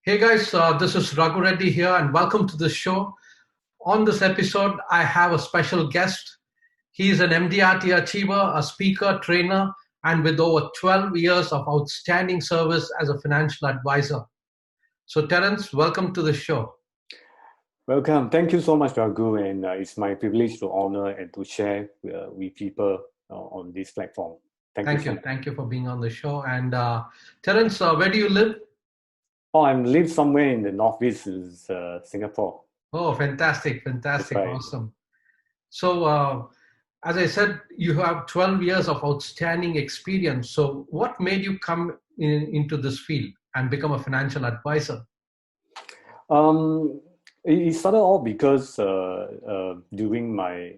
Hey guys, this is Raghu Reddy here, and welcome to the show. On this episode, I have a special guest. He is an MDRT achiever, a speaker, trainer, and with over 12 years of outstanding service as a financial advisor. So, Terence, welcome to the show. Welcome. Thank you so much, Raghu, and it's my privilege to honor and to share with people on this platform. Thank you Thank so you. much. Thank you for being on the show. And Terence, where do you live? Oh, I live somewhere in the northeast, is Singapore. Oh, fantastic. That's Fantastic. right. Awesome. So, as I said, you have 12 years of outstanding experience. So, what made you come into this field and become a financial advisor? Um, it started off because during my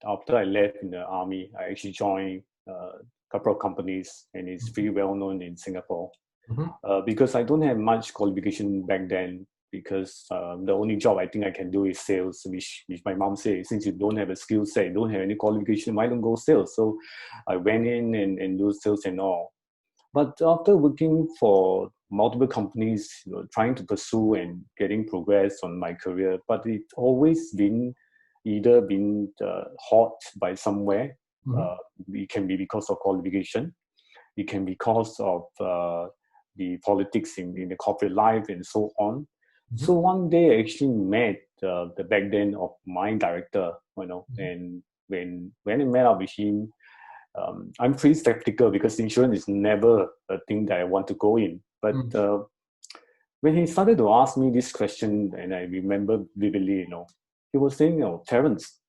after I left in the army, I actually joined a couple of companies, and it's pretty well known in Singapore. Mhm. Because I don't have much qualification back then. Because the only job I think I can do is sales, which my mom said, since you don't have a skill set, you don't have any qualification, why don't go sales? So I went in and do sales and all. But after working for multiple companies, trying to pursue and getting progress on my career, but it always been either been hot by somewhere. Mhm. Uh, it can be because of qualification. It can be because of the politics in the corporate life and so on. Mhm. So one day I actually met the back then of my director, Mhm. and when I met up with him, I'm pretty skeptical because insurance is never a thing that I want to go in. But Mhm. when he started to ask me this question, and I remember vividly, he was saying, Terence,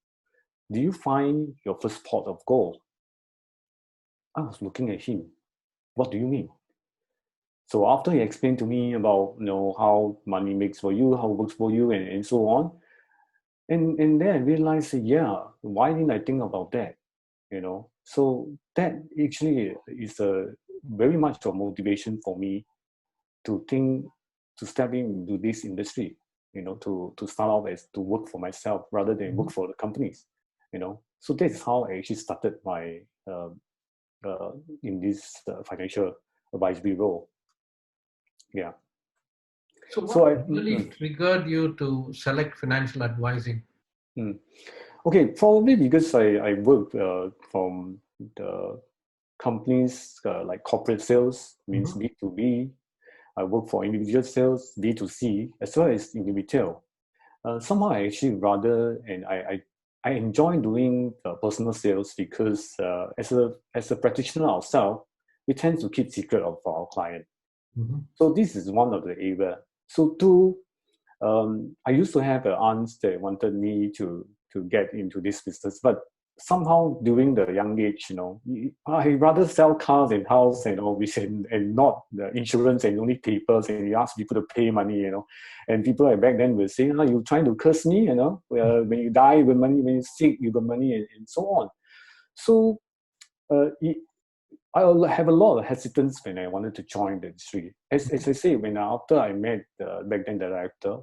do you find your first pot of gold? I was looking at him. What do you mean? So after he explained to me about how money makes for you, how it works for you, and so on, and then I realized, yeah, why didn't I think about that? So that actually is a very much of motivation for me to think to step into this industry. To start off as to work for myself rather than Mhm. work for the companies. So that's how I actually started my uh, in this financial advisory role. Yeah. So, So what I. really triggered you to select financial advising? Mm. Okay, probably because I work from the companies like corporate sales, means Mhm. B2B. I work for individual sales, B2C, as well as in retail. Somehow I actually rather, and I enjoy doing personal sales because as a practitioner ourselves, we tend to keep secret of our client. Mhm. So this is one of the area. So two, I used to have an aunt that wanted me to get into this business, but somehow during the young age, I rather sell cars and house and all this, and not the insurance and only papers, and you ask people to pay money, and people like back then will say, "Oh, you trying to curse me, when you die, you got money, when you sick, you got money," and so on. So it, I have a lot of hesitance when I wanted to join the industry. As I say, when after I met back then the director,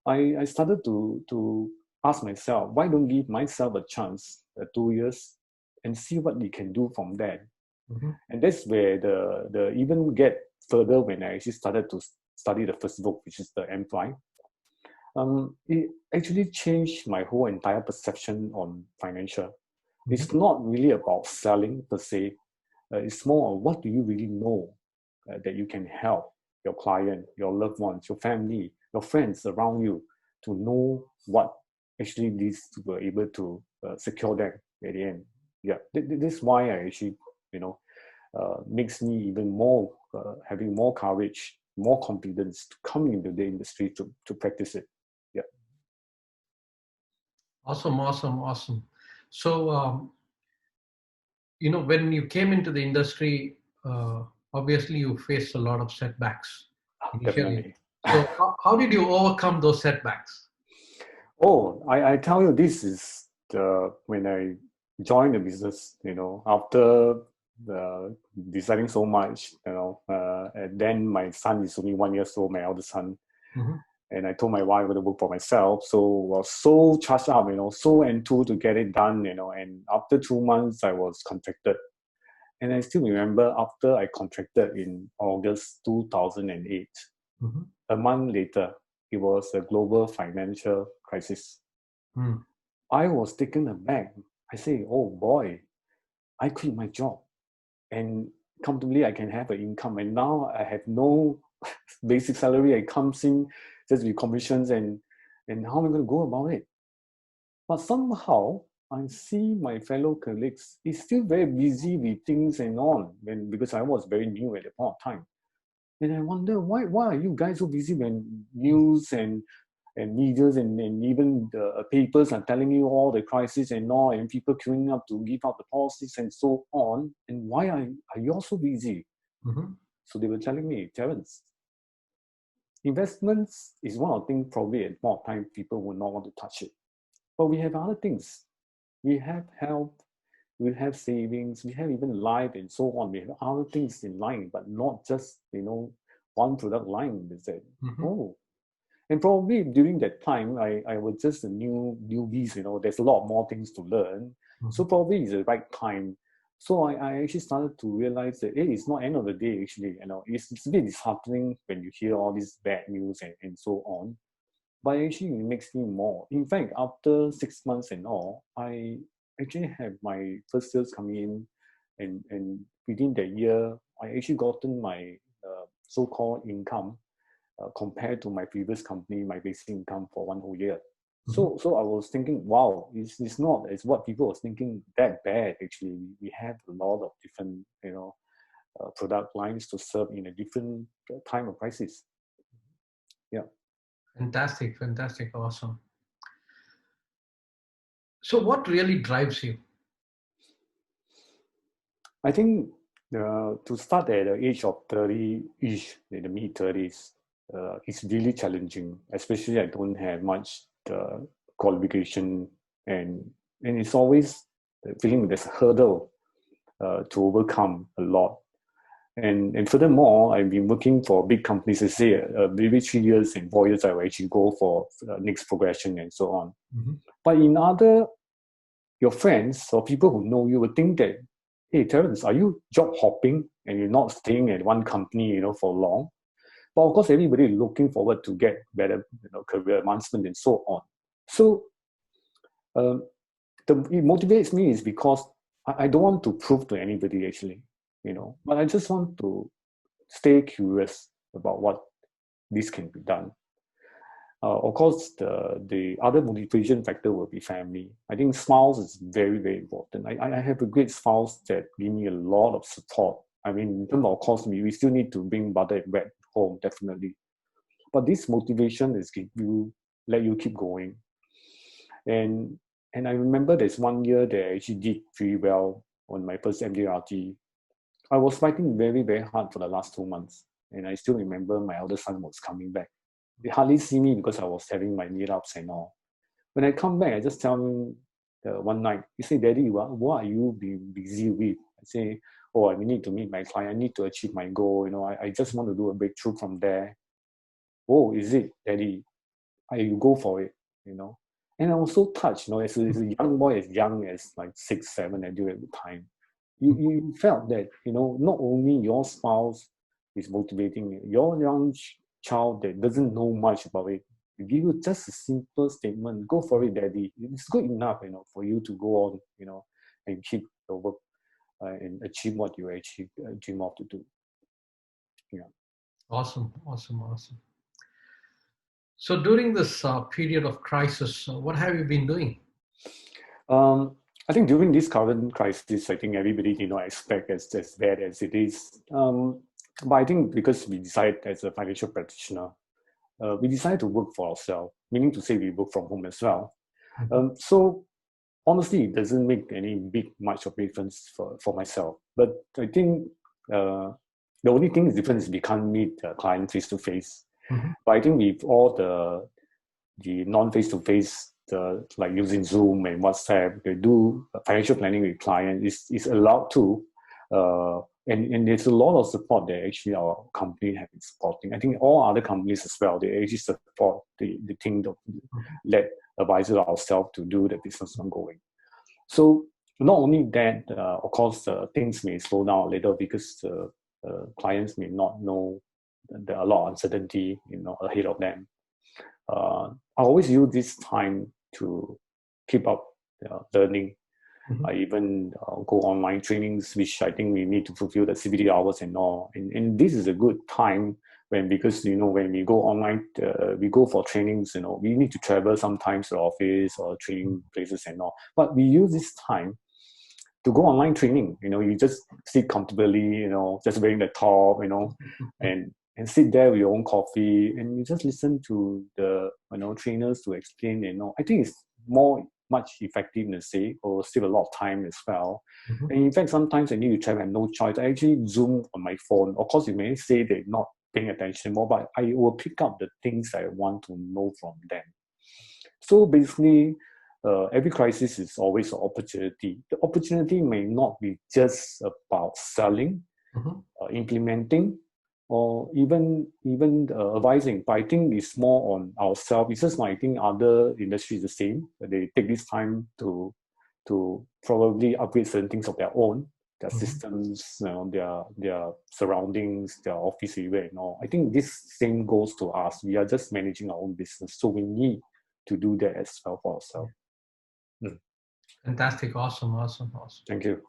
I started to ask myself, why don't give myself a chance, 2 years, and see what we can do from there. Mhm. And that's where the even get further when I actually started to study the first book, which is the M5. It actually changed my whole entire perception on financial. Mhm. It's not really about selling per se. It's more of what do you really know that you can help your client, your loved ones, your family, your friends around you to know what actually leads to be able to secure that at the end. Yeah, this is why I actually, makes me even more having more courage, more confidence to come into the industry to practice it. Yeah. Awesome, awesome, awesome. So, when you came into the industry, obviously you faced a lot of setbacks initially. Definitely. So, how did you overcome those setbacks? Oh, I tell you, this is when I joined the business, after deciding so much, and then my son is only 1 year old, my eldest son, Mhm. and I told my wife I to work for myself. So I was so charged up, so enthused to get it done, and after 2 months, I was contracted. And I still remember after I contracted in August 2008. Mhm. A month later, it was a global financial crisis. Mm. I was taken aback. I say, oh boy, I quit my job and comfortably I can have an income. And now I have no basic salary. It comes in just with commissions and how am I going to go about it? But somehow I see my fellow colleagues is still very busy with things and all, because I was very new at the point of time. And I wonder why are you guys so busy when news and medias and even the papers are telling you all the crisis and all, and people queuing up to give out the policies and so on. And why are you all so busy? Mhm. So they were telling me, Terence, investments is one of the things probably at more time people will not want to touch it. But we have other things. We have health, we have savings, we have even life and so on. We have other things in line, but not just, one product line. They said, Mhm. oh. And probably during that time, I was just a newbies, there's a lot more things to learn. So Mhm. probably it's the right time. So I actually started to realize that it's not end of the day, actually, it's a bit disheartening when you hear all this bad news and so on. But actually it makes me more. In fact, after 6 months and all, I actually have my first sales coming in, and within that year, I actually gotten my so-called income compared to my previous company, my basic income for one whole year. Mhm. So I was thinking, wow, it's not as what people was thinking that bad. Actually, we have a lot of different, product lines to serve in a different time of crisis. Yeah. Fantastic, fantastic, awesome. So, what really drives you? I think to start at the age of 30-ish, in the mid-30s, it's really challenging, especially I don't have much qualification, and it's always feeling there's a hurdle to overcome a lot. And furthermore, I've been working for big companies. I say maybe 3 years and 4 years, I will actually go for next progression and so on. Mhm. But your friends or people who know you would think that, hey, Terence, are you job hopping and you're not staying at one company, for long? But of course, everybody is looking forward to get better, career advancement and so on. So um, it motivates me is because I don't want to prove to anybody actually, but I just want to stay curious about what this can be done. Of course, the other motivation factor will be family. I think spouse is very, very important. I have a great spouse that give me a lot of support. I mean, in terms of course, we still need to bring butter and bread home, definitely. But this motivation is let you keep going. And I remember there's one year that I actually did pretty well on my first MDRT. I was fighting very, very hard for the last 2 months. And I still remember my elder son was coming back. They hardly see me because I was having my meetups and all. When I come back, I just tell him one night, he say, Daddy, what are you being busy with? I say, oh, I need to meet my client. I need to achieve my goal. I just want to do a breakthrough from there. Oh, is it, Daddy? You go for it, And I was so touched, as a young boy, as young as like 6, 7, and during the time. You felt that, not only your spouse is motivating you, your young child that doesn't know much about it, give you just a simple statement, go for it, Daddy. It's good enough, for you to go on, and keep the work and achieve what you actually dream of to do. Yeah. Awesome, awesome, awesome. So, during this period of crisis, what have you been doing? I think during this current crisis, I think everybody did not expect as bad as it is. But I think because we decided as a financial practitioner, we decided to work for ourselves, meaning to say we work from home as well. Mhm. So honestly, it doesn't make any much of difference for myself. But I think the only thing is different is we can't meet the client face to face. Mhm. But I think with all the non-face-to-face, like using Zoom and WhatsApp, they do financial planning with clients is allowed to. And there's a lot of support that actually our company has been supporting. I think all other companies as well, they actually support the team that let advisor ourselves to do the business ongoing. So not only that, of course, things may slow down a little because clients may not know there are a lot of uncertainty, ahead of them. I always use this time to keep up learning. Mhm. I even go online trainings, which I think we need to fulfill the CBD hours and all. And this is a good time because when we go online, we go for trainings. We need to travel sometimes to office or training places and all. But we use this time to go online training. You just sit comfortably. Just wearing the top. And sit there with your own coffee, and you just listen to the trainers to explain. I think it's much effective than say, or save a lot of time as well. Mhm. And in fact, sometimes I need to travel, I have no choice. I actually Zoom on my phone. Of course, you may say they're not paying attention more, but I will pick up the things I want to know from them. So basically, every crisis is always an opportunity. The opportunity may not be just about selling, Mhm. implementing, or even advising. But I think it's more on ourselves. It's just I think other industries the same. They take this time to probably upgrade certain things of their own, their Mhm. systems, their surroundings, their office area and all. I think this same goes to us. We are just managing our own business, so we need to do that as well for ourselves. Fantastic. Awesome. Thank you.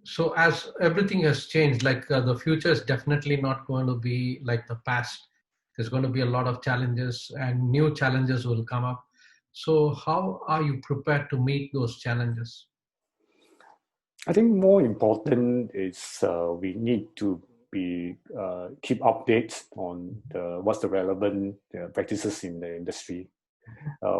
So as everything has changed, like the future is definitely not going to be like the past. There's going to be a lot of challenges, and new challenges will come up. So how are you prepared to meet those challenges? I think more important is we need to be keep updates on what's the relevant practices in the industry.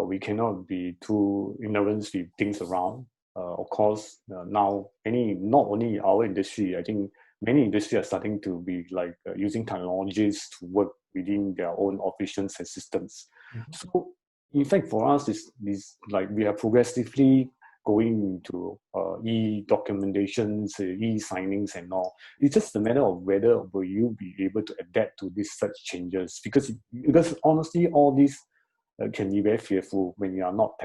We cannot be too ignorant with things around. Of course, now not only our industry, I think many industries are starting to be like using technologies to work within their own operations and systems. Mhm. So, in fact, for us, is like we are progressively going into e-documentations, e-signings and all. It's just a matter of whether will you be able to adapt to these such changes, because honestly, all these can be very fearful when you are not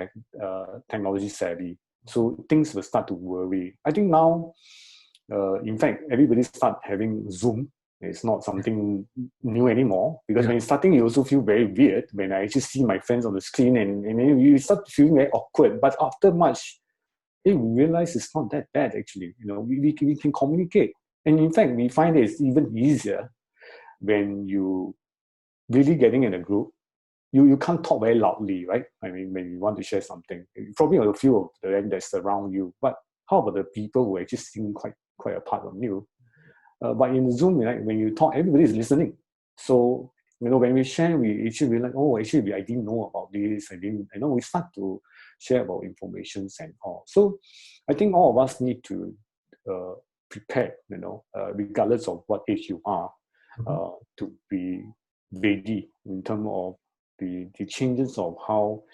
technology savvy. So things will start to worry. I think now, in fact, everybody start having Zoom. It's not something new anymore, because Yeah. when you're starting, you also feel very weird when I actually see my friends on the screen, and then you start feeling very awkward. But after much, we realize it's not that bad actually. We can communicate. And in fact, we find it's even easier when you really getting in a group. You can't talk very loudly, right? I mean, when you want to share something, you probably have a few of them that surround you. But how about the people who actually seem quite apart from you? But in Zoom, right, when you talk, everybody is listening. So when we share, we actually realize, oh, actually, I didn't know about this. I didn't. We start to share about information and all. So I think all of us need to prepare. Regardless of what age you are, Mhm. to be ready in terms of the changes of how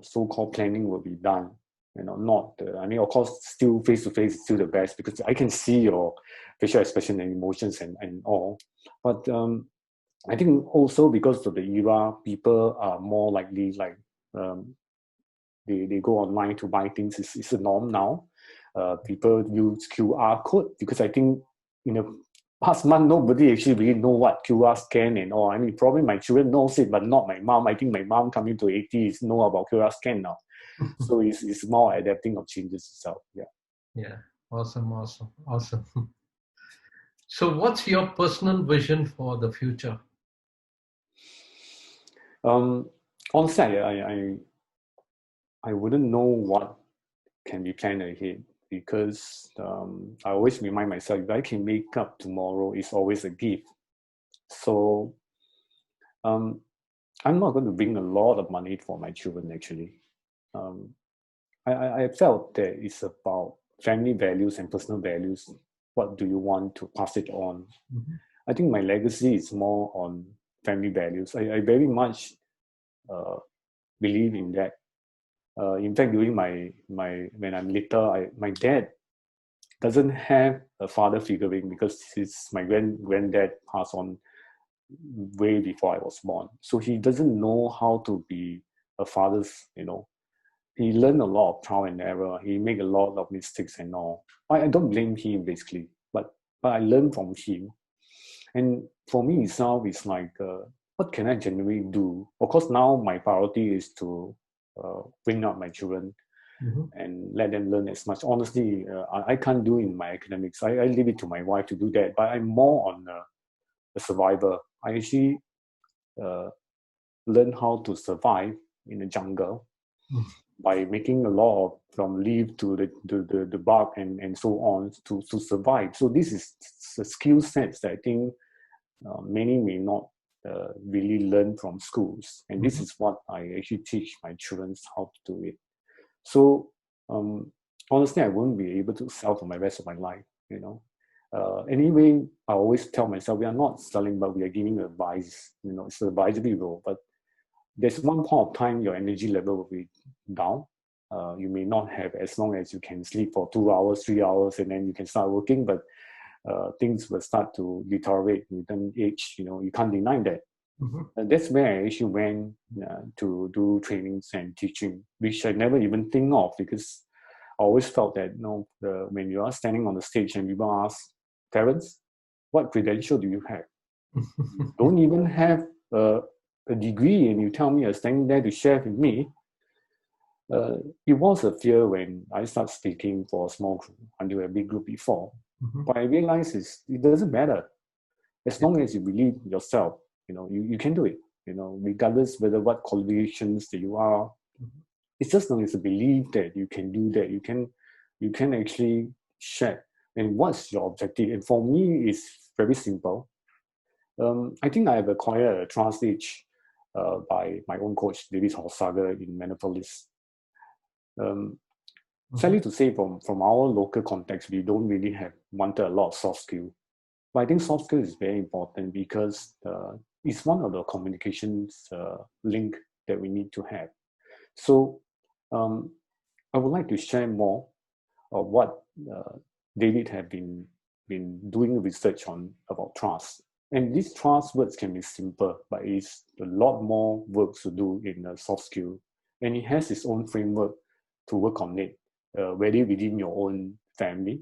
so-called planning will be done. Not I mean, of course, still face-to-face is still the best, because I can see your facial expression and emotions and all. But I think also because of the era, people are more likely like um, they go online to buy things. It's a norm now. People use QR code, because I think in the past month nobody actually really know what QR scan and all. I mean, probably my children knows it, but not my mom. I think my mom coming to 80s know about QR scan now. So it's more adapting of changes itself. Yeah. Yeah. Awesome. So what's your personal vision for the future? Um, Honestly, I wouldn't know what can be planned ahead, because I always remind myself, if I can make up tomorrow, it's always a gift. So um, I'm not going to bring a lot of money for my children actually. Um, I felt that it's about family values and personal values. What do you want to pass it on? Mhm. I think my legacy is more on family values. I very much uh, believe in that. In fact, during my when I'm little, my dad doesn't have a father figurine, because my granddad passed on way before I was born. So he doesn't know how to be a father's, he learned a lot of trial and error. He made a lot of mistakes and all. I don't blame him basically, but I learned from him. And for me itself, it's like, what can I genuinely do? Of course, now my priority is to bring up my children and let them learn as much. Honestly, I can't do in my academics. I leave it to my wife to do that. But I'm more on a survivor. I actually learn how to survive in the jungle by making a lot of, from leaf to the bark and so on to survive. So this is a skill sets that I think many may not really learn from schools. And this is what I actually teach my children how to do it. So honestly, I won't be able to sell for my rest of my life, you know. Anyway, I always tell myself, we are not selling, but we are giving advice. You know, it's an advisory role. But there's one point of time your energy level will be down. You may not have as long as you can sleep for 2 hours, 3 hours, and then you can start working. But things will start to deteriorate with an age. You know, you can't deny that. And that's where I actually went to do trainings and teaching, which I never even think of, because I always felt that, you know, when you are standing on the stage and people ask, Terence, what credential do you have? Don't even have a degree, and you tell me you're standing there to share with me. It was a fear when I started speaking for a small group until a big group before. But I realized it doesn't matter. As long as you believe yourself, you know, you can do it, you know, regardless whether what qualifications that you are. It's just long as a belief that you can do that, you can actually share. And what's your objective? And for me, it's very simple. I think I have acquired a trust edge by my own coach, David Horsager in Minneapolis. Sadly to say, from our local context, we don't really have wanted a lot of soft skill. But I think soft skill is very important because it's one of the communications link that we need to have. So I would like to share more of what David have been doing research on about trust. And these trust words can be simple, but it's a lot more work to do in a soft skill. And it has its own framework to work on it, whether within your own family,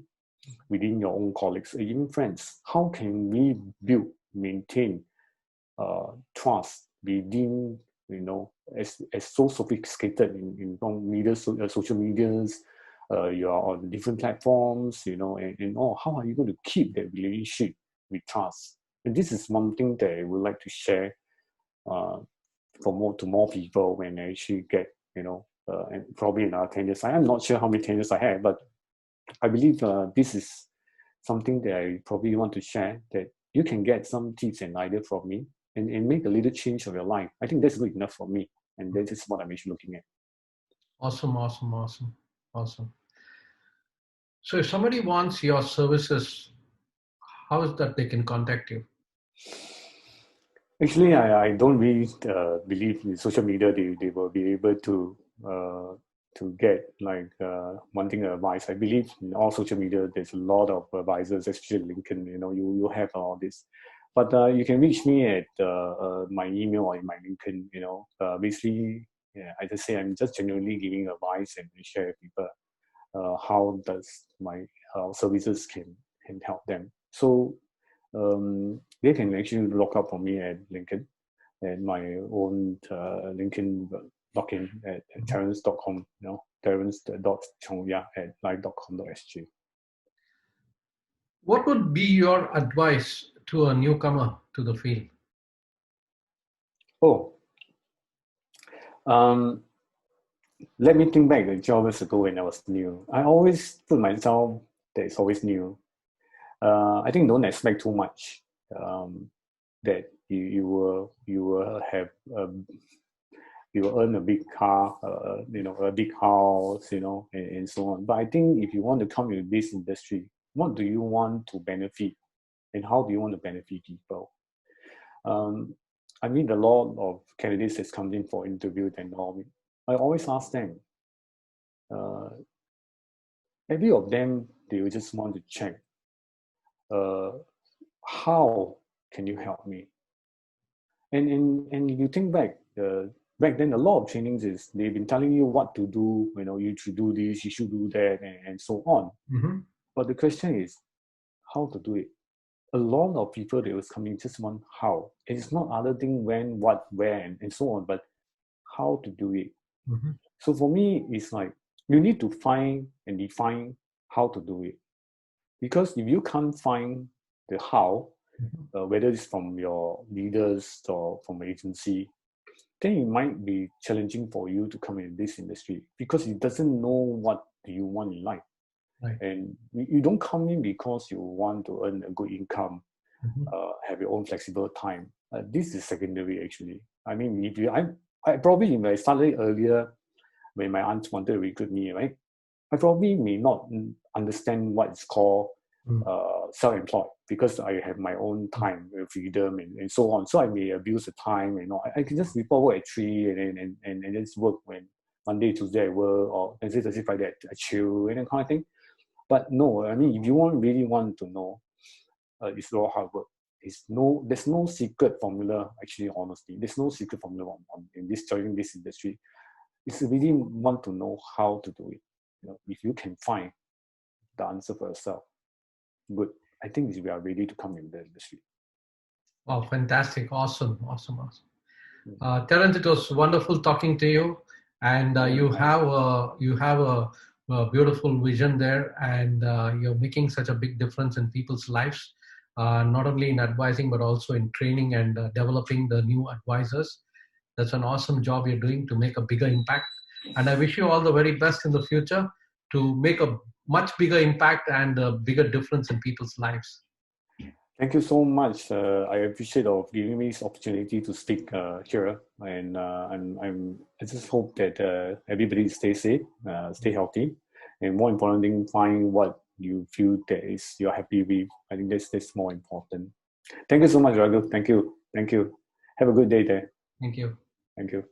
within your own colleagues, or even friends. How can we build, maintain trust within, you know, as so sophisticated in media, social medias, you are on different platforms, you know, and how are you going to keep that relationship with trust? And this is one thing that I would like to share to more people when I actually get, you know, and probably another 10 years. I'm not sure how many 10 years I have, but I believe this is something that I probably want to share, that you can get some tips and ideas from me and make a little change of your life. I think that's good enough for me. And that is what I'm actually looking at. Awesome. So if somebody wants your services, how is that they can contact you? Actually, I don't really believe in social media. They will be able to get like wanting advice. I believe in all social media, there's a lot of advisors, especially LinkedIn. You know, you have all this, but you can reach me at my email or in my LinkedIn. You know, basically, yeah, I just say I'm just genuinely giving advice and share with people how does my services can help them. So they can actually look up for me at LinkedIn and my own LinkedIn login at terence.com, you know, terence.chongya@live.com.sg. What would be your advice to a newcomer to the field? Let me think back 12 years ago when I was new. I always put myself that it's always new. I think don't expect too much. That you will have you will earn a big car, you know, a big house, you know, and so on. But I think if you want to come into this industry, what do you want to benefit, and how do you want to benefit people? I mean, a lot of candidates that's come in for interviews and all. I always ask them. Every of them, they will just want to check. How can you help me? And you think back, back then a lot of trainings is they've been telling you what to do, you know, you should do this, you should do that, and so on. But the question is how to do it. a lot of people, they was coming just want how. It's not other thing when, what, where, and so on, but how to do it. Mm-hmm. So for me, it's like you need to find and define how to do it. Because if you can't find the how, whether it's from your leaders or from agency, then it might be challenging for you to come in this industry because it doesn't know what do you want in life. Right. And you don't come in because you want to earn a good income, have your own flexible time. This is secondary, actually. I mean, I probably, if I started earlier, when my aunt wanted to recruit me, right, I probably may not understand what it's called self-employed because I have my own time, freedom, and so on. So I may abuse the time, and I can just report work at 3 and just work when Monday, Tuesday I work, or Wednesday, Thursday, Friday I chill, and that kind of thing. But no, I mean, if you really want to know, it's raw hard work. There's no secret formula, actually, honestly. There's no secret formula in joining this industry. It's really want to know how to do it. If you can find the answer for yourself, good. I think we are ready to come in the industry. Wow, fantastic. Awesome. Terence, it was wonderful talking to you. And you have a beautiful vision there, and you're making such a big difference in people's lives, not only in advising, but also in training and developing the new advisors. That's an awesome job you're doing to make a bigger impact. And I wish you all the very best in the future to make a much bigger impact and a bigger difference in people's lives. Thank you so much. I appreciate of giving me this opportunity to speak here, and I just hope that everybody stay safe, stay healthy, and more importantly, find what you feel that is you're happy with. I think that's more important. Thank you so much, Raghu. Thank you. Have a good day there. Thank you. Thank you.